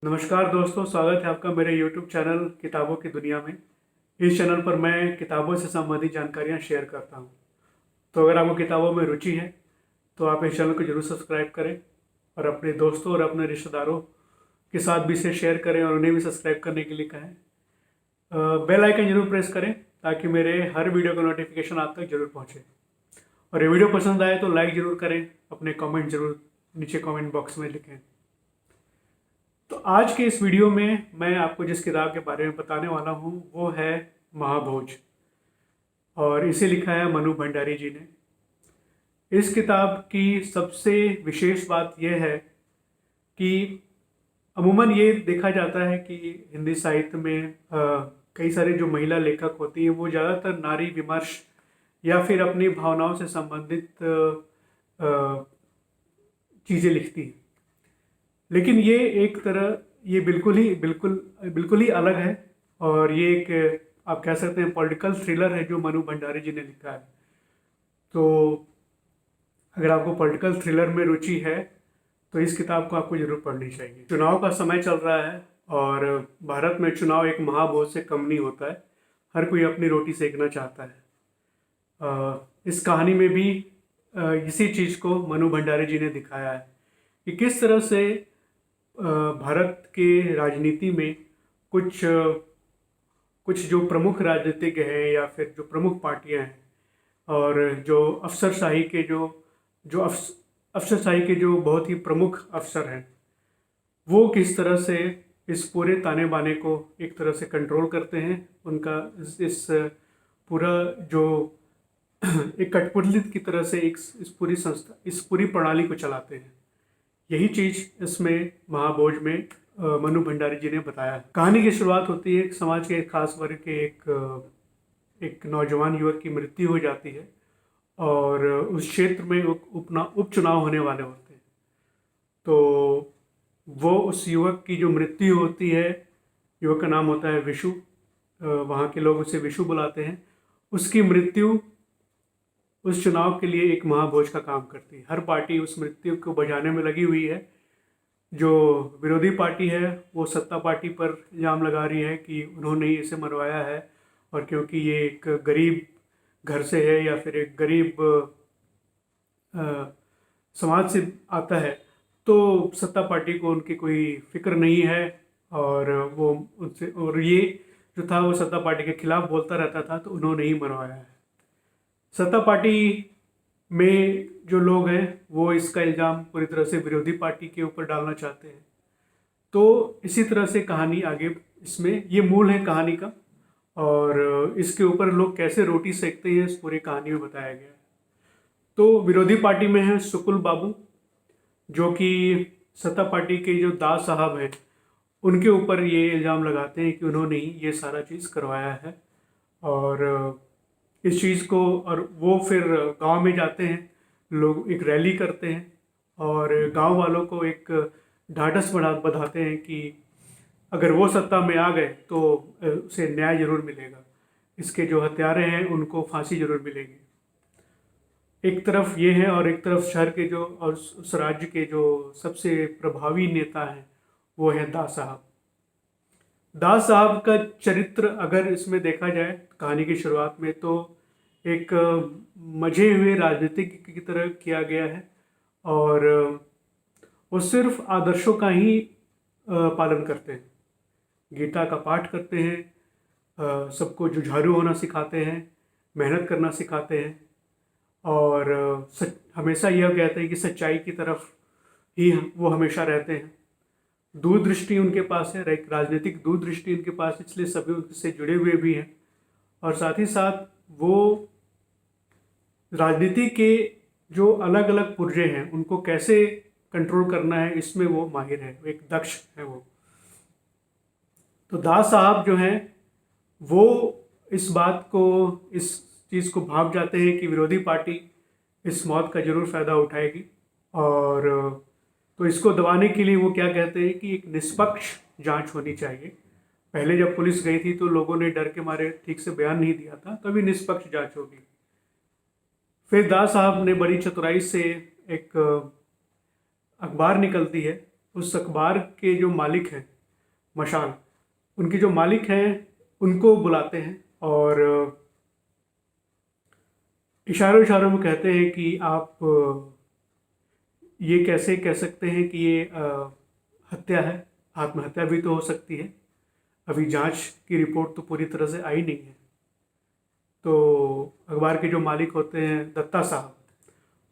नमस्कार दोस्तों, स्वागत है आपका मेरे YouTube चैनल किताबों की दुनिया में। इस चैनल पर मैं किताबों से संबंधित जानकारियाँ शेयर करता हूँ। तो अगर आपको किताबों में रुचि है तो आप इस चैनल को जरूर सब्सक्राइब करें और अपने दोस्तों और अपने रिश्तेदारों के साथ भी इसे शेयर करें और उन्हें भी सब्सक्राइब करने के लिए कहें। बेल आइकन जरूर प्रेस करें ताकि मेरे हर वीडियो का नोटिफिकेशन आप तक जरूर पहुँचे। और ये वीडियो पसंद आए तो लाइक ज़रूर करें, अपने कमेंट जरूर नीचे कमेंट बॉक्स में लिखें। तो आज के इस वीडियो में मैं आपको जिस किताब के बारे में बताने वाला हूँ वो है महाभोज, और इसे लिखा है मनु भंडारी जी ने। इस किताब की सबसे विशेष बात यह है कि अमूमन ये देखा जाता है कि हिंदी साहित्य में कई सारे जो महिला लेखक होती हैं वो ज़्यादातर नारी विमर्श या फिर अपनी भावनाओं से संबंधित चीज़ें लिखती हैं। लेकिन ये एक तरह ये बिल्कुल ही अलग है, और ये एक आप कह सकते हैं पॉलिटिकल थ्रिलर है जो मनु भंडारी जी ने लिखा है। तो अगर आपको पॉलिटिकल थ्रिलर में रुचि है तो इस किताब को आपको जरूर पढ़नी चाहिए। चुनाव का समय चल रहा है और भारत में चुनाव एक महाभोज से कम नहीं होता है। हर कोई अपनी रोटी सेकना चाहता है। इस कहानी में भी इसी चीज़ को मनु भंडारी जी ने दिखाया है कि किस तरह से भारत के राजनीति में कुछ जो प्रमुख राजनीतिज्ञ हैं या फिर जो प्रमुख पार्टियां हैं और जो अफसरशाही के जो बहुत ही प्रमुख अफसर हैं, वो किस तरह से इस पूरे ताने बाने को एक तरह से कंट्रोल करते हैं। उनका इस पूरा जो एक कठपुतली की तरह से इस पूरी प्रणाली को चलाते हैं। यही चीज़ इसमें महाभोज में मनु भंडारी जी ने बताया है। कहानी की शुरुआत होती है समाज के एक खास वर्ग के एक नौजवान युवक की मृत्यु हो जाती है और उस क्षेत्र में उपचुनाव होने वाले होते हैं। तो वो उस युवक की जो मृत्यु होती है, युवक का नाम होता है विशु, वहाँ के लोग उसे विशु बुलाते हैं। उसकी मृत्यु उस चुनाव के लिए एक महाभोज का काम करती है। हर पार्टी उस मृत्यु को बचाने में लगी हुई है। जो विरोधी पार्टी है वो सत्ता पार्टी पर इल्ज़ाम लगा रही है कि उन्होंने ही इसे मरवाया है, और क्योंकि ये एक गरीब घर से है या फिर एक गरीब समाज से आता है तो सत्ता पार्टी को उनकी कोई फिक्र नहीं है, और वो उनसे और ये जो था वो सत्ता पार्टी के खिलाफ बोलता रहता था, तो उन्होंने ही मरवाया है। सत्ता पार्टी में जो लोग हैं वो इसका इल्ज़ाम पूरी तरह से विरोधी पार्टी के ऊपर डालना चाहते हैं। तो इसी तरह से कहानी आगे, इसमें ये मूल है कहानी का, और इसके ऊपर लोग कैसे रोटी सेकते हैं इस पूरी कहानी में बताया गया है। तो विरोधी पार्टी में है सुकुल बाबू, जो कि सत्ता पार्टी के जो दास साहब हैं उनके ऊपर ये इल्ज़ाम लगाते हैं कि उन्होंने ही ये सारा चीज़ करवाया है। और इस चीज़ को, और वो फिर गांव में जाते हैं, लोग एक रैली करते हैं और गांव वालों को एक ढाढ़स बंधाते हैं कि अगर वो सत्ता में आ गए तो उसे न्याय जरूर मिलेगा, इसके जो हत्यारे हैं उनको फांसी जरूर मिलेगी। एक तरफ ये है, और एक तरफ शहर के जो और उस राज्य के जो सबसे प्रभावी नेता हैं वो है दास साहब। दास साहब का चरित्र अगर इसमें देखा जाए कहानी की शुरुआत में, तो एक मजे हुए राजनीतिक की तरह किया गया है, और वो सिर्फ आदर्शों का ही पालन करते हैं। गीता का पाठ करते हैं, सबको जुझारू होना सिखाते हैं, मेहनत करना सिखाते हैं, और हमेशा यह कहते हैं कि सच्चाई की तरफ ही वो हमेशा रहते हैं। दूरदृष्टि उनके पास है, एक राजनीतिक दूरदृष्टि उनके पास, इसलिए सभी उनसे जुड़े हुए भी हैं। और साथ ही साथ वो राजनीति के जो अलग अलग पुर्जे हैं उनको कैसे कंट्रोल करना है इसमें वो माहिर है, एक दक्ष है वो। तो दास साहब जो हैं वो इस चीज़ को भाप जाते हैं कि विरोधी पार्टी इस मौत का जरूर फ़ायदा उठाएगी, और तो इसको दबाने के लिए वो क्या कहते हैं कि एक निष्पक्ष जांच होनी चाहिए। पहले जब पुलिस गई थी तो लोगों ने डर के मारे ठीक से बयान नहीं दिया था, तो अभी निष्पक्ष जांच होगी। फिर दास साहब ने बड़ी चतुराई से एक अखबार निकलती है उस अखबार के जो मालिक हैं, मशाल, उनके जो मालिक हैं उनको बुलाते हैं और इशारों इशारों में कहते हैं कि आप ये कैसे कह सकते हैं कि ये हत्या है, आत्महत्या भी तो हो सकती है, अभी जांच की रिपोर्ट तो पूरी तरह से आई नहीं है। तो अखबार के जो मालिक होते हैं दत्ता साहब,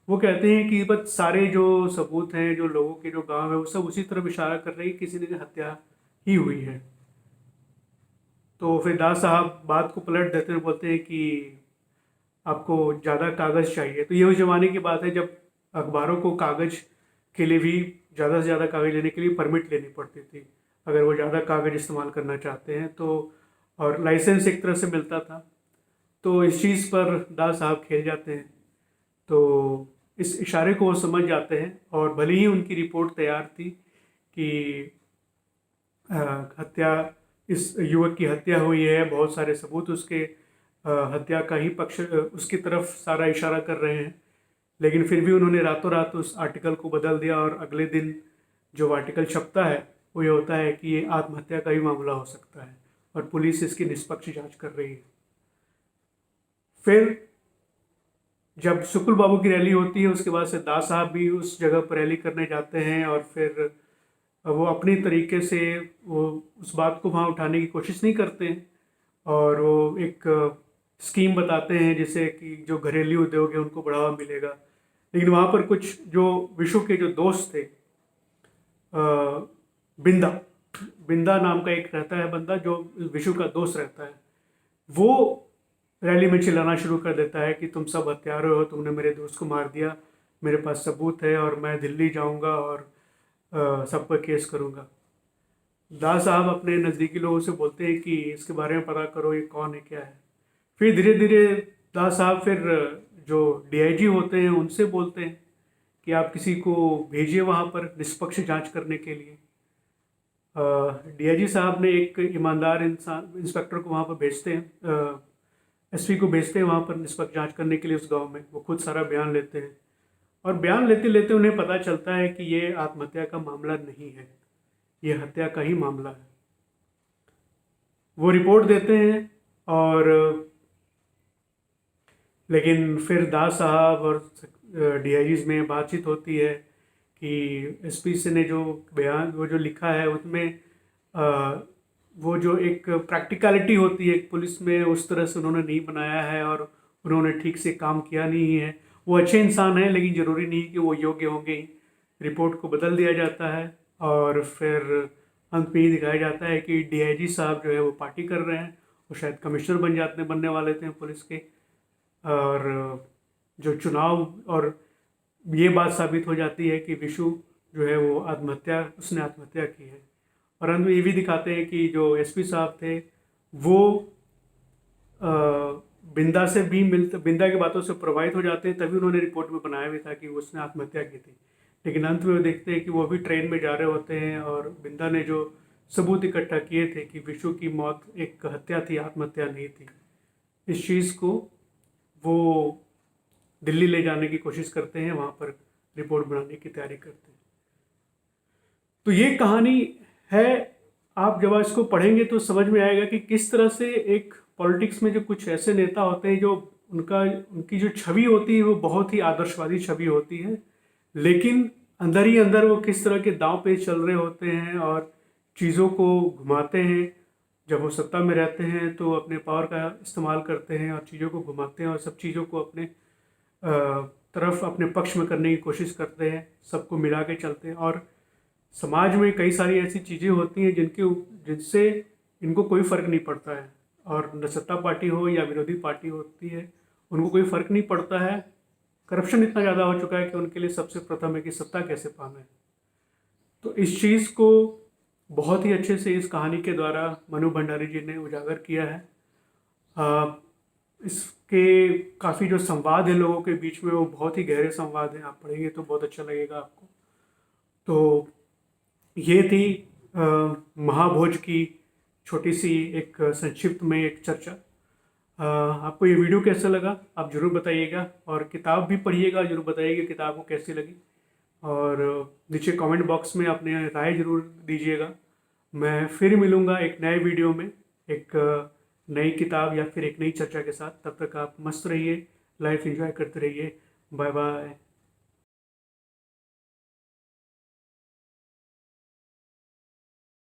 वो कहते हैं कि बस सारे जो सबूत हैं, जो लोगों के जो गांव है, वो सब उसी तरफ इशारा कर रहे हैं कि किसी ने हत्या ही हुई है। तो फिर दास साहब बात को पलट देते हैं, बोलते हैं कि आपको ज़्यादा कागज़ चाहिए। तो ये उस ज़माने की बात है जब अखबारों को कागज़ के लिए भी ज़्यादा से ज़्यादा कागज़ लेने के लिए परमिट लेनी पड़ती थी, अगर वो ज़्यादा कागज़ इस्तेमाल करना चाहते हैं तो, और लाइसेंस एक तरह से मिलता था। तो इस चीज़ पर दास साहब खेल जाते हैं, तो इस इशारे को वो समझ जाते हैं और भले ही उनकी रिपोर्ट तैयार थी कि हत्या, इस युवक की हत्या हुई है, बहुत सारे सबूत उसके हत्या का ही पक्ष उसकी तरफ सारा इशारा कर रहे हैं, लेकिन फिर भी उन्होंने रातों रात उस आर्टिकल को बदल दिया और अगले दिन जो आर्टिकल छपता है वो ये होता है कि ये आत्महत्या का ही मामला हो सकता है और पुलिस इसकी निष्पक्ष जांच कर रही है। फिर जब शुक्ल बाबू की रैली होती है, उसके बाद से दास साहब भी उस जगह पर रैली करने जाते हैं और फिर वो अपनी तरीके से वो उस बात को वहाँ उठाने की कोशिश नहीं करते हैं और वो एक स्कीम बताते हैं जिससे कि जो घरेलू उद्योग है उनको बढ़ावा मिलेगा। लेकिन वहाँ पर कुछ जो विशु के जो दोस्त थे, बिंदा बिंदा नाम का एक रहता है बंदा जो विशु का दोस्त रहता है, वो रैली में चिल्लाना शुरू कर देता है कि तुम सब हत्यारे हो, तुमने मेरे दोस्त को मार दिया, मेरे पास सबूत है और मैं दिल्ली जाऊंगा और सब पर केस करूंगा। दास साहब अपने नज़दीकी लोगों से बोलते हैं कि इसके बारे में पता करो, ये कौन है, क्या है। फिर धीरे धीरे दास साहब फिर जो डीआईजी होते हैं उनसे बोलते हैं कि आप किसी को भेजिए वहाँ पर निष्पक्ष जांच करने के लिए। डीआईजी साहब ने एक ईमानदार इंसान इंस्पेक्टर को वहाँ पर भेजते हैं, एसपी को भेजते हैं वहाँ पर निष्पक्ष जांच करने के लिए उस गांव में। वो खुद सारा बयान लेते हैं और बयान लेते लेते उन्हें पता चलता है कि ये आत्महत्या का मामला नहीं है, ये हत्या का ही मामला है। वो रिपोर्ट देते हैं और लेकिन फिर दास साहब और डीआईजी में बातचीत होती है कि एसपी से ने जो बयान वो जो लिखा है उसमें वो जो एक प्रैक्टिकलिटी होती है एक पुलिस में, उस तरह से उन्होंने नहीं बनाया है और उन्होंने ठीक से काम किया नहीं है। वो अच्छे इंसान हैं लेकिन ज़रूरी नहीं कि वो योग्य होंगे ही। रिपोर्ट को बदल दिया जाता है और फिर अंत में ये दिखाया जाता है कि डीआईजी साहब जो है वो पार्टी कर रहे हैं, वो शायद कमिश्नर बनने वाले थे पुलिस के, और जो चुनाव, और ये बात साबित हो जाती है कि विशु जो है वो उसने आत्महत्या की है। और अंत में ये भी दिखाते हैं कि जो एसपी साहब थे वो बिंदा से भी बिंदा की बातों से प्रभावित हो जाते हैं, तभी उन्होंने रिपोर्ट में बनाया भी था कि उसने आत्महत्या की थी। लेकिन अंत में वो देखते हैं कि वो भी ट्रेन में जा रहे होते हैं और बिंदा ने जो सबूत इकट्ठा किए थे कि विशु की मौत एक हत्या थी, आत्महत्या नहीं थी, इस चीज़ को वो दिल्ली ले जाने की कोशिश करते हैं, वहाँ पर रिपोर्ट बनाने की तैयारी करते हैं। तो ये कहानी है, आप जब इसको पढ़ेंगे तो समझ में आएगा कि किस तरह से एक पॉलिटिक्स में जो कुछ ऐसे नेता होते हैं जो उनकी जो छवि होती है वो बहुत ही आदर्शवादी छवि होती है, लेकिन अंदर ही अंदर वो किस तरह के दांव पे चल रहे होते हैं और चीज़ों को घुमाते हैं। जब वो सत्ता में रहते हैं तो अपने पावर का इस्तेमाल करते हैं और चीज़ों को घुमाते हैं और सब चीज़ों को अपने तरफ अपने पक्ष में करने की कोशिश करते हैं, सबको मिला के चलते हैं। और समाज में कई सारी ऐसी चीज़ें होती हैं जिनसे इनको कोई फ़र्क नहीं पड़ता है, और न सत्ता पार्टी हो या विरोधी पार्टी होती है उनको कोई फ़र्क नहीं पड़ता है। करप्शन इतना ज़्यादा हो चुका है कि उनके लिए सबसे प्रथम है कि सत्ता कैसे पाना है। तो इस चीज़ को बहुत ही अच्छे से इस कहानी के द्वारा मनु भंडारी जी ने उजागर किया है। इसके काफ़ी जो संवाद है लोगों के बीच में वो बहुत ही गहरे संवाद हैं, आप पढ़ेंगे तो बहुत अच्छा लगेगा आपको। तो ये थी महाभोज की छोटी सी एक संक्षिप्त में एक चर्चा। आपको ये वीडियो कैसा लगा आप ज़रूर बताइएगा, और किताब भी पढ़िएगा, ज़रूर बताइएगा किताब को कैसी लगी। और नीचे कमेंट बॉक्स में अपने राय ज़रूर दीजिएगा। मैं फिर मिलूँगा एक नए वीडियो में, एक नई किताब या फिर एक नई चर्चा के साथ। तब तक आप मस्त रहिए, लाइफ एंजॉय करते रहिए। Bye bye.